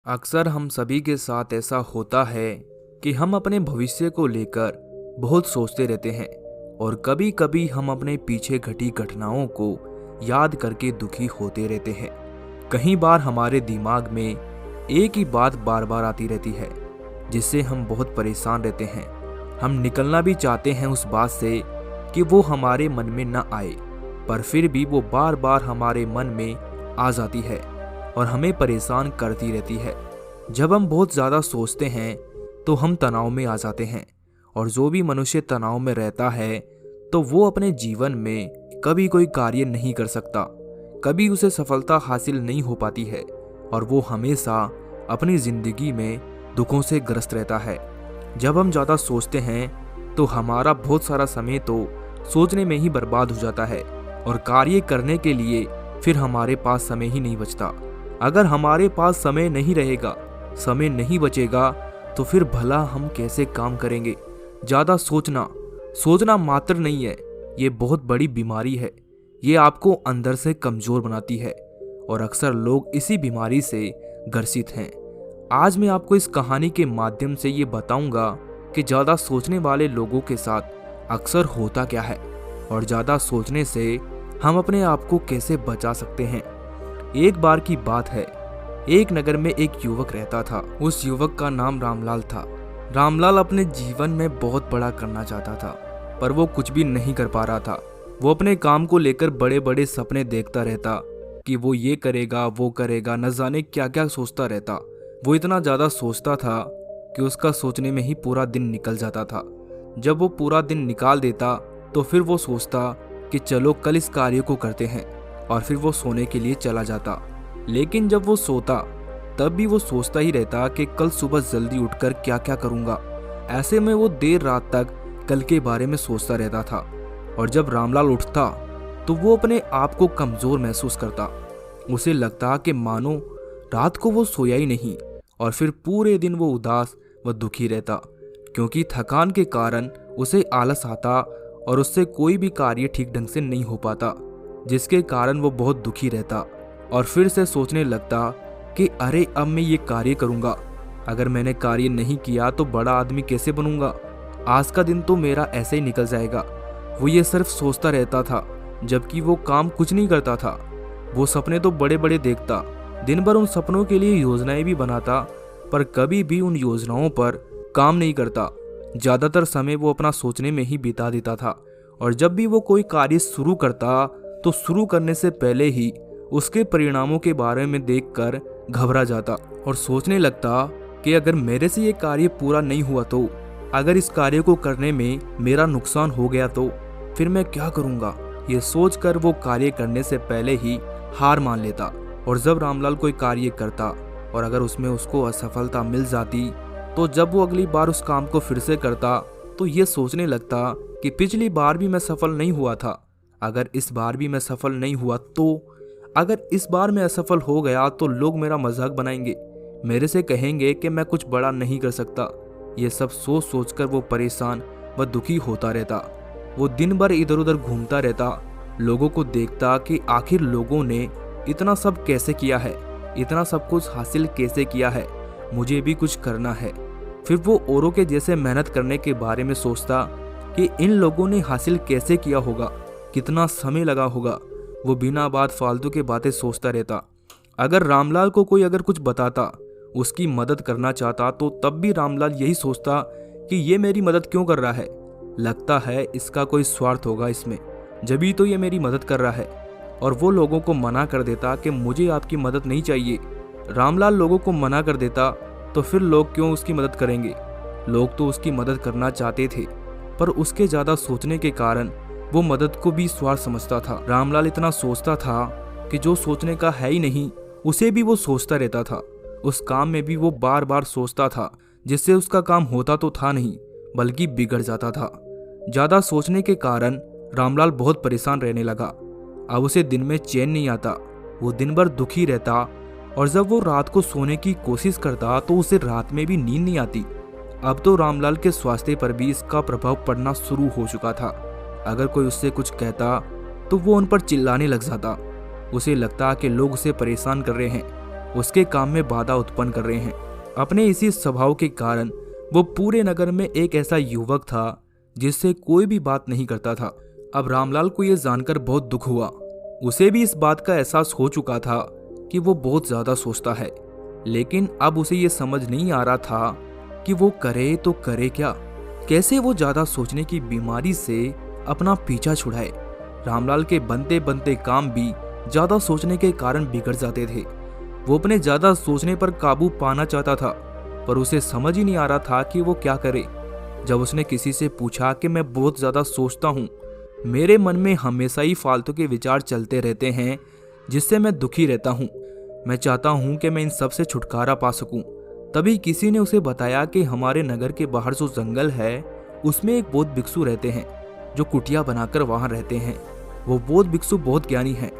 अक्सर हम सभी के साथ ऐसा होता है कि हम अपने भविष्य को लेकर बहुत सोचते रहते हैं और कभी कभी हम अपने पीछे घटी घटनाओं को याद करके दुखी होते रहते हैं। कई बार हमारे दिमाग में एक ही बात बार बार आती रहती है जिससे हम बहुत परेशान रहते हैं। हम निकलना भी चाहते हैं उस बात से कि वो हमारे मन में ना आए, पर फिर भी वो बार बार हमारे मन में आ जाती है और हमें परेशान करती रहती है। जब हम बहुत ज़्यादा सोचते हैं तो हम तनाव में आ जाते हैं, और जो भी मनुष्य तनाव में रहता है तो वो अपने जीवन में कभी कोई कार्य नहीं कर सकता, कभी उसे सफलता हासिल नहीं हो पाती है और वो हमेशा अपनी ज़िंदगी में दुखों से ग्रस्त रहता है। जब हम ज़्यादा सोचते हैं तो हमारा बहुत सारा समय तो सोचने में ही बर्बाद हो जाता है और कार्य करने के लिए फिर हमारे पास समय ही नहीं बचता। अगर हमारे पास समय नहीं रहेगा, समय नहीं बचेगा, तो फिर भला हम कैसे काम करेंगे। ज़्यादा सोचना मात्र नहीं है, ये बहुत बड़ी बीमारी है। ये आपको अंदर से कमज़ोर बनाती है और अक्सर लोग इसी बीमारी से ग्रसित हैं। आज मैं आपको इस कहानी के माध्यम से ये बताऊंगा कि ज़्यादा सोचने वाले लोगों के साथ अक्सर होता क्या है और ज़्यादा सोचने से हम अपने आप को कैसे बचा सकते हैं। एक बार की बात है, एक नगर में एक युवक रहता था। उस युवक का नाम रामलाल था। रामलाल अपने जीवन में बहुत बड़ा करना चाहता था, पर वो कुछ भी नहीं कर पा रहा था। वो अपने काम को लेकर बड़े बड़े सपने देखता रहता कि वो ये करेगा, वो करेगा, न जाने क्या क्या सोचता रहता। वो इतना ज़्यादा सोचता था कि उसका सोचने में ही पूरा दिन निकल जाता था। जब वो पूरा दिन निकाल देता तो फिर वो सोचता कि चलो कल इस कार्य को करते हैं, और फिर वो सोने के लिए चला जाता। लेकिन जब वो सोता तब भी वो सोचता ही रहता कि कल सुबह जल्दी उठकर क्या क्या करूँगा। ऐसे में वो देर रात तक कल के बारे में सोचता रहता था, और जब रामलाल उठता तो वो अपने आप को कमज़ोर महसूस करता। उसे लगता कि मानो रात को वो सोया ही नहीं, और फिर पूरे दिन वो उदास व दुखी रहता, क्योंकि थकान के कारण उसे आलस आता और उससे कोई भी कार्य ठीक ढंग से नहीं हो पाता, जिसके कारण वो बहुत दुखी रहता और फिर से सोचने लगता कि अरे अब मैं ये कार्य करूँगा, अगर मैंने कार्य नहीं किया तो बड़ा आदमी कैसे बनूंगा, आज का दिन तो मेरा ऐसे ही निकल जाएगा। वो ये सिर्फ सोचता रहता था, जबकि वो काम कुछ नहीं करता था। वो सपने तो बड़े बड़े देखता, दिन भर उन सपनों के लिए योजनाएं भी बनाता, पर कभी भी उन योजनाओं पर काम नहीं करता। ज़्यादातर समय वो अपना सोचने में ही बिता देता था, और जब भी वो कोई कार्य शुरू करता तो शुरू करने से पहले ही उसके परिणामों के बारे में देखकर घबरा जाता और सोचने लगता कि अगर मेरे से ये कार्य पूरा नहीं हुआ तो, अगर इस कार्य को करने में मेरा नुकसान हो गया तो फिर मैं क्या करूँगा। ये सोचकर वो कार्य करने से पहले ही हार मान लेता। और जब रामलाल कोई कार्य करता और अगर उसमें उसको असफलता मिल जाती, तो जब वो अगली बार उस काम को फिर से करता तो ये सोचने लगता कि पिछली बार भी मैं सफल नहीं हुआ था, अगर इस बार भी मैं सफल नहीं हुआ तो, अगर इस बार मैं असफल हो गया तो लोग मेरा मजाक बनाएंगे, मेरे से कहेंगे कि मैं कुछ बड़ा नहीं कर सकता। ये सब सोच सोचकर वो परेशान व दुखी होता रहता। वो दिन भर इधर उधर घूमता रहता, लोगों को देखता कि आखिर लोगों ने इतना सब कैसे किया है, इतना सब कुछ हासिल कैसे किया है, मुझे भी कुछ करना है। फिर वो औरों के जैसे मेहनत करने के बारे में सोचता कि इन लोगों ने हासिल कैसे किया होगा, कितना समय लगा होगा। वो बिना बात फालतू के बातें सोचता रहता। अगर रामलाल को कोई अगर कुछ बताता, उसकी मदद करना चाहता, तो तब भी रामलाल यही सोचता कि ये मेरी मदद क्यों कर रहा है, लगता है इसका कोई स्वार्थ होगा इसमें, जभी तो ये मेरी मदद कर रहा है। और वो लोगों को मना कर देता कि मुझे आपकी मदद नहीं चाहिए। रामलाल लोगों को मना कर देता तो फिर लोग क्यों उसकी मदद करेंगे। लोग तो उसकी मदद करना चाहते थे, पर उसके ज़्यादा सोचने के कारण वो मदद को भी स्वार्थ समझता था। रामलाल इतना सोचता था कि जो सोचने का है ही नहीं उसे भी वो सोचता रहता था। उस काम में भी वो बार बार सोचता था, जिससे उसका काम होता तो था नहीं बल्कि बिगड़ जाता था। ज़्यादा सोचने के कारण रामलाल बहुत परेशान रहने लगा। अब उसे दिन में चैन नहीं आता, वो दिन भर दुखी रहता, और जब वो रात को सोने की कोशिश करता तो उसे रात में भी नींद नहीं आती। अब तो रामलाल के स्वास्थ्य पर भी इसका प्रभाव पड़ना शुरू हो चुका था। अगर कोई उससे कुछ कहता तो वो उन पर चिल्लाने लग जाता। उसे लगता कि लोग उसे परेशान कर रहे हैं, उसके काम में बाधा उत्पन्न कर रहे हैं। अपने इसी स्वभाव के कारण वो पूरे नगर में एक ऐसा युवक था जिससे कोई भी बात नहीं करता था। अब रामलाल को यह जानकर बहुत दुख हुआ। उसे भी इस बात का एहसास हो चुका था कि वो बहुत ज्यादा सोचता है, लेकिन अब उसे ये समझ नहीं आ रहा था कि वो करे तो करे क्या, कैसे वो ज्यादा सोचने की बीमारी से अपना पीछा छुड़ाए। रामलाल के बनते बनते काम भी ज्यादा सोचने के कारण बिगड़ जाते थे। वो अपने ज्यादा सोचने पर काबू पाना चाहता था, पर उसे समझ ही नहीं आ रहा था कि वो क्या करे। जब उसने किसी से पूछा कि मैं बहुत ज्यादा सोचता हूँ, मेरे मन में हमेशा ही फालतू के विचार चलते रहते हैं जिससे मैं दुखी रहता हूँ, मैं चाहता हूँ कि मैं इन सब से छुटकारा पा सकूँ। तभी किसी ने उसे बताया कि हमारे नगर के बाहर जो जंगल है उसमें एक बौद्ध भिक्षु रहते हैं जो कुटिया बनाकर वहां रहते हैं। वो बौद्ध भिक्षु बहुत ज्ञानी हैं।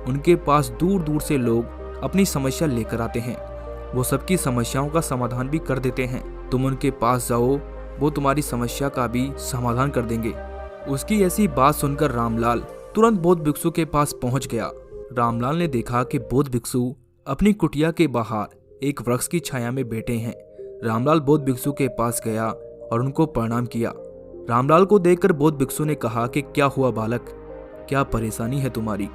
उनके पास दूर दूर से लोग अपनी समस्या लेकर आते हैं। वो सबकी समस्याओं का समाधान भी कर देते हैं। तुम उनके पास जाओ, वो तुम्हारी समस्या का भी समाधान कर देंगे। उसकी ऐसी बात सुनकर रामलाल तुरंत बौद्ध भिक्षु के पास पहुंच गया। रामलाल ने देखा कि बौद्ध भिक्षु अपनी कुटिया के बाहर एक वृक्ष की छाया में बैठे हैं। रामलाल बौद्ध भिक्षु के पास गया और उनको प्रणाम किया। रामलाल को देखकर बौद्ध भिक्षु ने कहा कि क्या हुआ बालक, क्या परेशानी है तुम्हारी।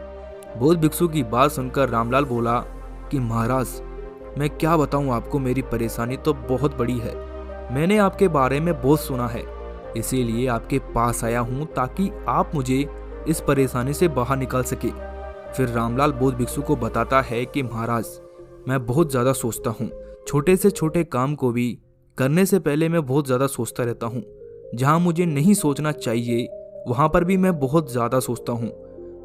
बौद्ध भिक्षु की बात सुनकर रामलाल बोला कि महाराज, मैं क्या बताऊं आपको, मेरी परेशानी तो बहुत बड़ी है। मैंने आपके बारे में बहुत सुना है, इसीलिए आपके पास आया हूं ताकि आप मुझे इस परेशानी से बाहर निकाल सके। फिर रामलाल बौद्ध भिक्षु को बताता है कि महाराज, मैं बहुत ज़्यादा सोचता हूँ। छोटे से छोटे काम को भी करने से पहले मैं बहुत ज़्यादा सोचता रहता हूँ। जहाँ मुझे नहीं सोचना चाहिए वहाँ पर भी मैं बहुत ज़्यादा सोचता हूँ।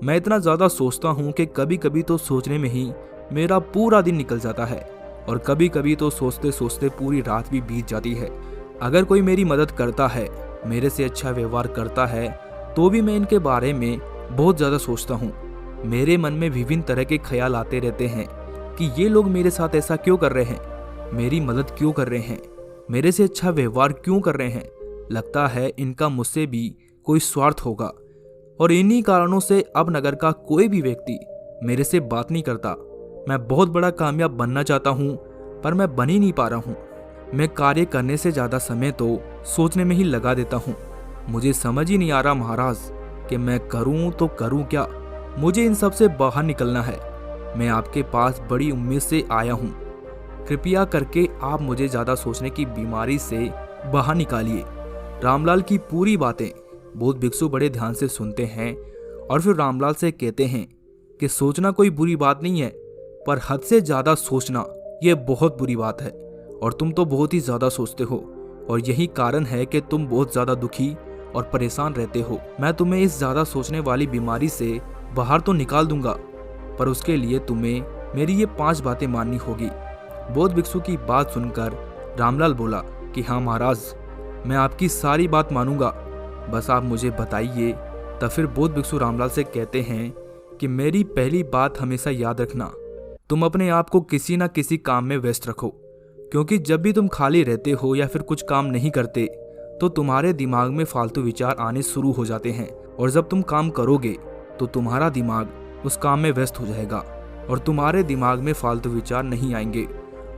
मैं इतना ज़्यादा सोचता हूँ कि कभी कभी तो सोचने में ही मेरा पूरा दिन निकल जाता है और कभी कभी तो सोचते सोचते पूरी रात भी बीत जाती है। अगर कोई मेरी मदद करता है, मेरे से अच्छा व्यवहार करता है, तो भी मैं इनके बारे में बहुत ज़्यादा सोचता हूँ। मेरे मन में विभिन्न तरह के ख्याल आते रहते हैं कि ये लोग मेरे साथ ऐसा क्यों कर रहे हैं, मेरी मदद क्यों कर रहे हैं, मेरे से अच्छा व्यवहार क्यों कर रहे हैं। लगता है इनका मुझसे भी कोई स्वार्थ होगा और इन्हीं कारणों से अब नगर का कोई भी व्यक्ति मेरे से बात नहीं करता। मैं बहुत बड़ा कामयाब बनना चाहता हूँ पर मैं बन ही नहीं पा रहा हूँ। मैं कार्य करने से ज़्यादा समय तो सोचने में ही लगा देता हूँ। मुझे समझ ही नहीं आ रहा महाराज कि मैं करूँ तो करूँ क्या। मुझे इन सब से बाहर निकलना है। मैं आपके पास बड़ी उम्मीद से आया हूँ। कृपया करके आप मुझे ज़्यादा सोचने की बीमारी से बाहर निकालिए। रामलाल की पूरी बातें बौद्ध भिक्षु बड़े ध्यान से सुनते हैं और फिर रामलाल से कहते हैं कि सोचना कोई बुरी बात नहीं है, पर हद से ज़्यादा सोचना यह बहुत बुरी बात है और तुम तो बहुत ही ज़्यादा सोचते हो और यही कारण है कि तुम बहुत ज़्यादा दुखी और परेशान रहते हो। मैं तुम्हें इस ज़्यादा सोचने वाली बीमारी से बाहर तो निकाल दूंगा, पर उसके लिए तुम्हें मेरी ये 5 बातें माननी होगी। बौद्ध भिक्षु की बात सुनकर रामलाल बोला कि हाँ महाराज, मैं आपकी सारी बात मानूंगा, बस आप मुझे बताइए। तब फिर बौद्ध भिक्षु रामलाल से कहते हैं कि मेरी पहली बात हमेशा याद रखना, तुम अपने आप को किसी न किसी काम में व्यस्त रखो, क्योंकि जब भी तुम खाली रहते हो या फिर कुछ काम नहीं करते तो तुम्हारे दिमाग में फालतू विचार आने शुरू हो जाते हैं और जब तुम काम करोगे तो तुम्हारा दिमाग उस काम में व्यस्त हो जाएगा और तुम्हारे दिमाग में फालतू विचार नहीं आएंगे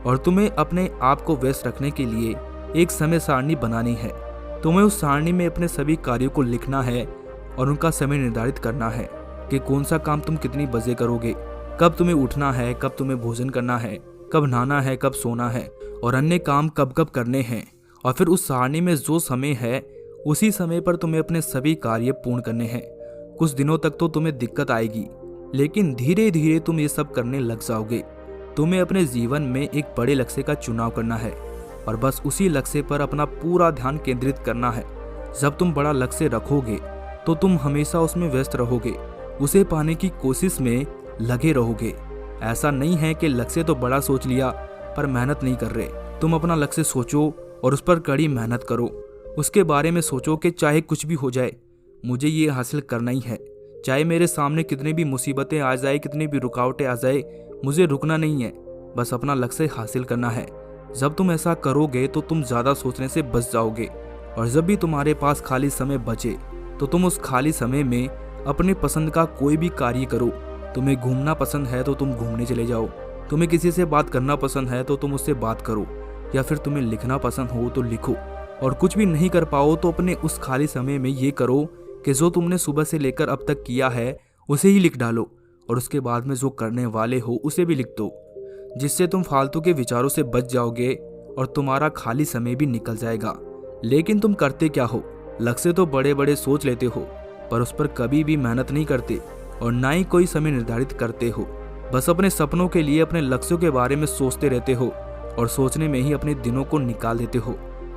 और तुम्हें अपने आप को व्यस्त रखने के लिए एक समय सारणी बनानी है। तुम्हें उस सारणी में अपने सभी कार्यों को लिखना है और उनका समय निर्धारित करना है कि कौन सा काम तुम कितनी बजे करोगे, कब तुम्हें उठना है, कब तुम्हें भोजन करना है, कब नहाना है, कब सोना है और अन्य काम कब कब करने हैं। और फिर उस सारणी में जो समय है उसी समय पर तुम्हें अपने सभी कार्य पूर्ण करने हैं। कुछ दिनों तक तो तुम्हें दिक्कत आएगी, लेकिन धीरे धीरे तुम ये सब करने लग जाओगे। तुम्हें अपने जीवन में एक बड़े लक्ष्य का चुनाव करना है और बस उसी लक्ष्य पर अपना पूरा ध्यान केंद्रित करना है। जब तुम बड़ा लक्ष्य रखोगे तो तुम हमेशा उसमें व्यस्त रहोगे, उसे पाने की कोशिश में लगे रहोगे। ऐसा नहीं है कि लक्ष्य तो बड़ा सोच लिया पर मेहनत नहीं कर रहे। तुम अपना लक्ष्य सोचो और उस पर कड़ी मेहनत करो। उसके बारे में सोचो कि चाहे कुछ भी हो जाए, मुझे ये हासिल करना ही है। चाहे मेरे सामने कितनी भी मुसीबतें आ जाए, कितनी भी रुकावटें आ जाए, मुझे रुकना नहीं है, बस अपना लक्ष्य हासिल करना है। जब तुम ऐसा करोगे तो तुम ज़्यादा सोचने से बच जाओगे और जब भी तुम्हारे पास खाली समय बचे तो तुम उस खाली समय में अपने पसंद का कोई भी कार्य करो। तुम्हें घूमना पसंद है तो तुम घूमने चले जाओ, तुम्हें किसी से बात करना पसंद है तो तुम उससे बात करो, या फिर तुम्हें लिखना पसंद हो तो लिखो। और कुछ भी नहीं कर पाओ तो अपने उस खाली समय में ये करो कि जो तुमने सुबह से लेकर अब तक किया है उसे ही लिख डालो, और उसके बाद में जो करने वाले हो उसे भी लिख दो, जिससे तुम फालतू के विचारों से बच जाओगे और तुम्हारा खाली समय भी निकल जाएगा। लेकिन तुम करते क्या हो? लक्ष्य तो बड़े बड़े सोच लेते हो, पर उस पर कभी भी मेहनत नहीं करते और ना ही कोई समय निर्धारित करते हो। बस अपने सपनों के लिए अपने लक्ष्यों के बारे में सोचते रहते हो और सोचने में ही अपने दिनों को निकाल देते हो।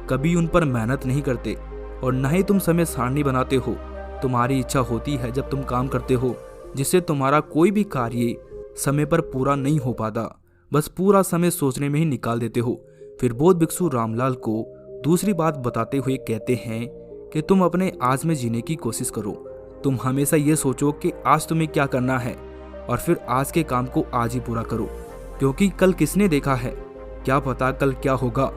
कभी उन पर मेहनत नहीं करते और ना ही तुम समय सारणी बनाते हो। तुम्हारी इच्छा होती है जब तुम काम करते हो जिससे तुम्हारा कोई भी कार्य समय पर पूरा नहीं हो पाता, बस पूरा समय सोचने में ही निकाल देते हो। फिर बौद्ध भिक्षु रामलाल को दूसरी बात बताते हुए कहते हैं कि तुम अपने आज में जीने की कोशिश करो। तुम हमेशा ये सोचो कि आज तुम्हें क्या करना है और फिर आज के काम को आज ही पूरा करो, क्योंकि कल किसने देखा है, क्या पता कल क्या होगा।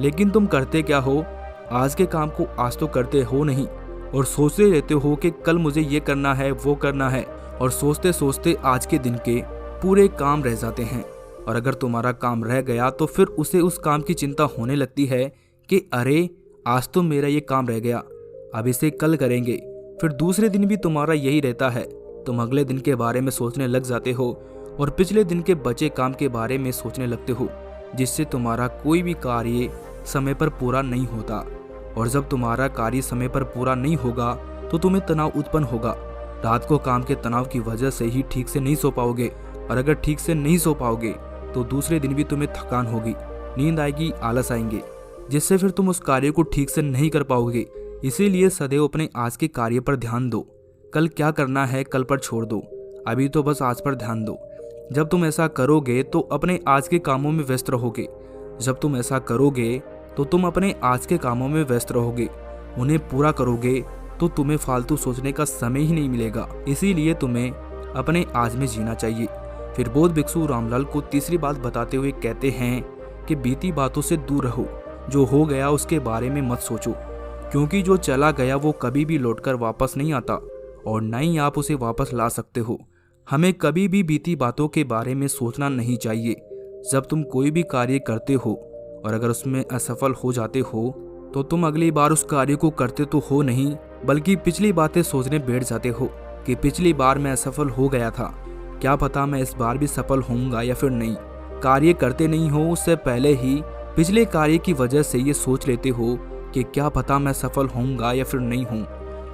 लेकिन तुम करते क्या हो? आज के काम को आज तो करते हो नहीं और सोचते रहते हो कि कल मुझे ये करना है वो करना है, और सोचते सोचते आज के दिन के पूरे काम रह जाते हैं। और अगर तुम्हारा काम रह गया तो फिर उसे उस काम की चिंता होने लगती है कि अरे आज तो मेरा ये काम रह गया, अब इसे कल करेंगे। फिर दूसरे दिन भी तुम्हारा यही रहता है, तुम अगले दिन के बारे में सोचने लग जाते हो और पिछले दिन के बचे काम के बारे में सोचने लगते हो, जिससे तुम्हारा कोई भी कार्य समय पर पूरा नहीं होता। और जब तुम्हारा कार्य समय पर पूरा नहीं होगा तो तुम्हें तनाव उत्पन्न होगा। रात को काम के तनाव की वजह से ही ठीक से नहीं सो पाओगे, और अगर ठीक से नहीं सो पाओगे तो दूसरे दिन भी तुम्हें थकान होगी, नींद आएगी, आलस आएंगे, जिससे फिर तुम उस कार्य को ठीक से नहीं कर पाओगे। इसीलिए सदैव अपने आज के कार्य पर ध्यान दो। कल क्या करना है कल पर छोड़ दो, अभी तो बस आज पर ध्यान दो। जब तुम ऐसा करोगे तो अपने आज के कामों में व्यस्त रहोगे। जब तुम ऐसा करोगे तो तुम अपने आज के कामों में व्यस्त रहोगे, उन्हें पूरा करोगे तो तुम्हें फालतू सोचने का समय ही नहीं मिलेगा। इसीलिए तुम्हें अपने आज में जीना चाहिए। फिर बौद्ध भिक्षु रामलाल को तीसरी बात बताते हुए कहते हैं कि बीती बातों से दूर रहो, जो हो गया उसके बारे में मत सोचो, क्योंकि जो चला गया वो कभी भी लौटकर वापस नहीं आता और न ही आप उसे वापस ला सकते हो। हमें कभी भी बीती बातों के बारे में सोचना नहीं चाहिए। जब तुम कोई भी कार्य करते हो और अगर उसमें असफल हो जाते हो तो तुम अगली बार उस कार्य को करते तो हो नहीं, बल्कि पिछली बातें सोचने बैठ जाते हो कि पिछली बार मैं असफल हो गया था, क्या पता मैं इस बार भी सफल होऊंगा या फिर नहीं। कार्य करते नहीं हो उससे पहले ही पिछले कार्य की वजह से ये सोच लेते हो कि क्या पता मैं सफल होऊंगा या फिर नहीं हूँ।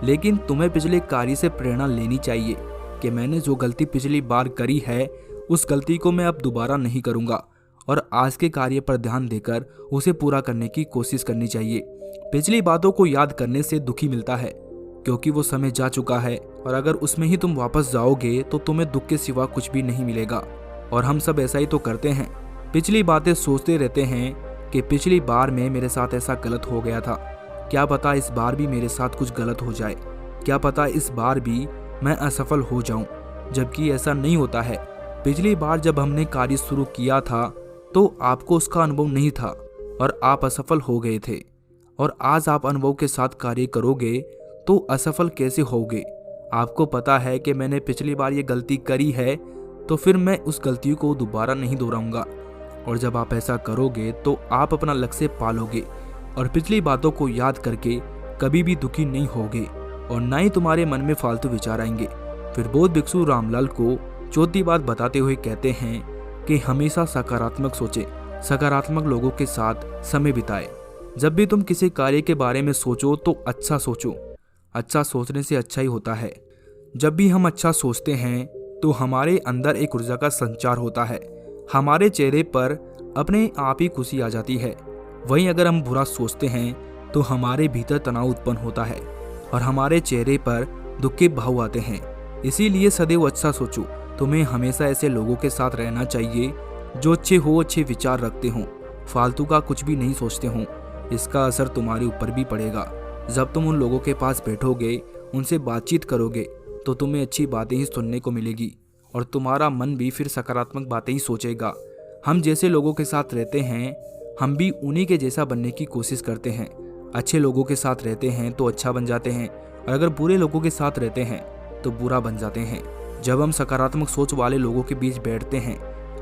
लेकिन तुम्हें पिछले कार्य से प्रेरणा लेनी चाहिए कि मैंने जो गलती पिछली बार करी है उस गलती को मैं अब दोबारा नहीं करूँगा, और आज के कार्य पर ध्यान देकर उसे पूरा करने की कोशिश करनी चाहिए। पिछली बातों को याद करने से दुखी मिलता है, क्योंकि वो समय जा चुका है, और अगर उसमें ही तुम वापस जाओगे तो तुम्हें दुख के सिवा कुछ भी नहीं मिलेगा। और हम सब ऐसा ही तो करते हैं, पिछली बातें सोचते रहते हैं कि पिछली बार में मेरे साथ ऐसा गलत हो गया था, क्या पता इस बार भी मेरे साथ कुछ गलत हो जाए, क्या पता इस बार भी मैं असफल हो जाऊं। जबकि ऐसा नहीं होता है। पिछली बार जब हमने कार्य शुरू किया था तो आपको उसका अनुभव नहीं था और आप असफल हो गए थे, और आज आप अनुभव के साथ कार्य करोगे तो असफल कैसे होगे। आपको पता है कि मैंने पिछली बार ये गलती करी है तो फिर मैं उस गलती को दोबारा नहीं दोहराऊंगा, और जब आप ऐसा करोगे तो आप अपना लक्ष्य पालोगे और पिछली बातों को याद करके कभी भी दुखी नहीं होगे और ना ही तुम्हारे मन में फालतू विचार आएंगे। फिर बौद्ध भिक्षु रामलाल को चौथी बात बताते हुए कहते हैं कि हमेशा सकारात्मक सोचें, सकारात्मक लोगों के साथ समय बिताएं। जब भी तुम किसी कार्य के बारे में सोचो तो अच्छा सोचो, अच्छा सोचने से अच्छा ही होता है। जब भी हम अच्छा सोचते हैं तो हमारे अंदर एक ऊर्जा का संचार होता है, हमारे चेहरे पर अपने आप ही खुशी आ जाती है। वहीं अगर हम बुरा सोचते हैं तो हमारे भीतर तनाव उत्पन्न होता है और हमारे चेहरे पर दुख के भाव आते हैं। इसीलिए सदैव अच्छा सोचो। तुम्हें हमेशा ऐसे लोगों के साथ रहना चाहिए जो अच्छे हो, अच्छे विचार रखते हों, फालतू का कुछ भी नहीं सोचते हों। इसका असर तुम्हारे ऊपर भी पड़ेगा। जब तुम उन लोगों के पास बैठोगे, उनसे बातचीत करोगे तो तुम्हें अच्छी बातें ही सुनने को मिलेगी और तुम्हारा मन भी फिर सकारात्मक बातें ही सोचेगा। हम जैसे लोगों के साथ रहते हैं हम भी उन्हीं के जैसा बनने की कोशिश करते हैं। अच्छे लोगों के साथ रहते हैं तो अच्छा बन जाते हैं, और अगर बुरे लोगों के साथ रहते हैं तो बुरा बन जाते हैं। जब हम सकारात्मक सोच वाले लोगों के बीच बैठते हैं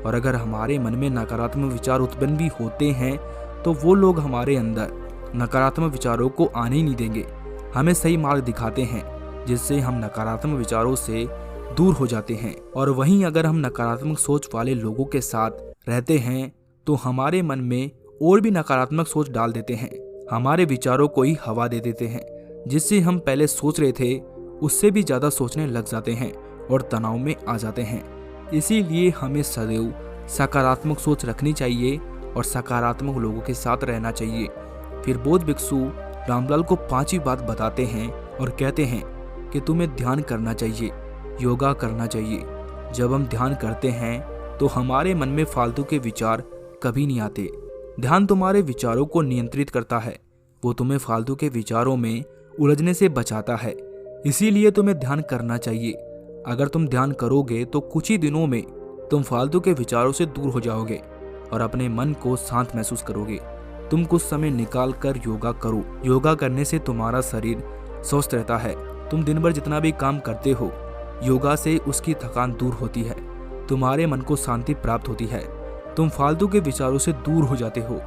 और अगर हमारे मन में नकारात्मक विचार उत्पन्न भी होते हैं तो वो लोग हमारे अंदर नकारात्मक विचारों को आने ही नहीं देंगे, हमें सही मार्ग दिखाते हैं, जिससे हम नकारात्मक विचारों से दूर हो जाते हैं। और वहीं अगर हम नकारात्मक सोच वाले लोगों के साथ रहते हैं तो हमारे मन में और भी नकारात्मक सोच डाल देते हैं, हमारे विचारों को ही हवा दे देते हैं, जिससे हम पहले सोच रहे थे उससे भी ज़्यादा सोचने लग जाते हैं और तनाव में आ जाते हैं। इसीलिए हमें सदैव सकारात्मक सोच रखनी चाहिए और सकारात्मक लोगों के साथ रहना चाहिए। फिर बौद्ध भिक्षु रामलाल को 5वीं बात बताते हैं और कहते हैं कि तुम्हें ध्यान करना चाहिए, योगा करना चाहिए। जब हम ध्यान करते हैं तो हमारे मन में फालतू के विचार कभी नहीं आते। ध्यान तुम्हारे विचारों को नियंत्रित करता है, वो तुम्हें फालतू के विचारों में उलझने से बचाता है। इसीलिए तुम्हें ध्यान करना चाहिए। अगर तुम ध्यान करोगे तो कुछ ही दिनों में तुम फालतू के विचारों से दूर हो जाओगे और अपने मन को शांत महसूस करोगे। तुम कुछ समय निकाल कर योगा करो। योगा करने से तुम्हारा शरीर स्वस्थ रहता है। तुम दिन भर जितना भी काम करते हो, योगा से उसकी थकान दूर होती है, तुम्हारे मन को शांति प्राप्त होती है, तुम फालतू के विचारों से दूर हो जाते हो।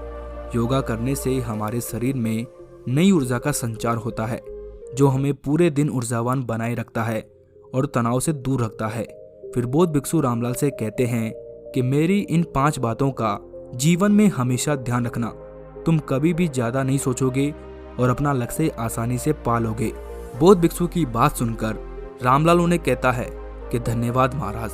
योगा करने से हमारे शरीर में नई ऊर्जा का संचार होता है, जो हमें पूरे दिन ऊर्जावान बनाए रखता है और तनाव से दूर रखता है। फिर बौद्ध भिक्षु रामलाल से कहते हैं कि मेरी इन 5 बातों का जीवन में हमेशा ध्यान रखना। तुम कभी भी ज़्यादा नहीं सोचोगे और अपना लक्ष्य आसानी से पा लोगे। बौद्ध भिक्षु की बात सुनकर रामलाल उन्हें कहता है कि धन्यवाद महाराज,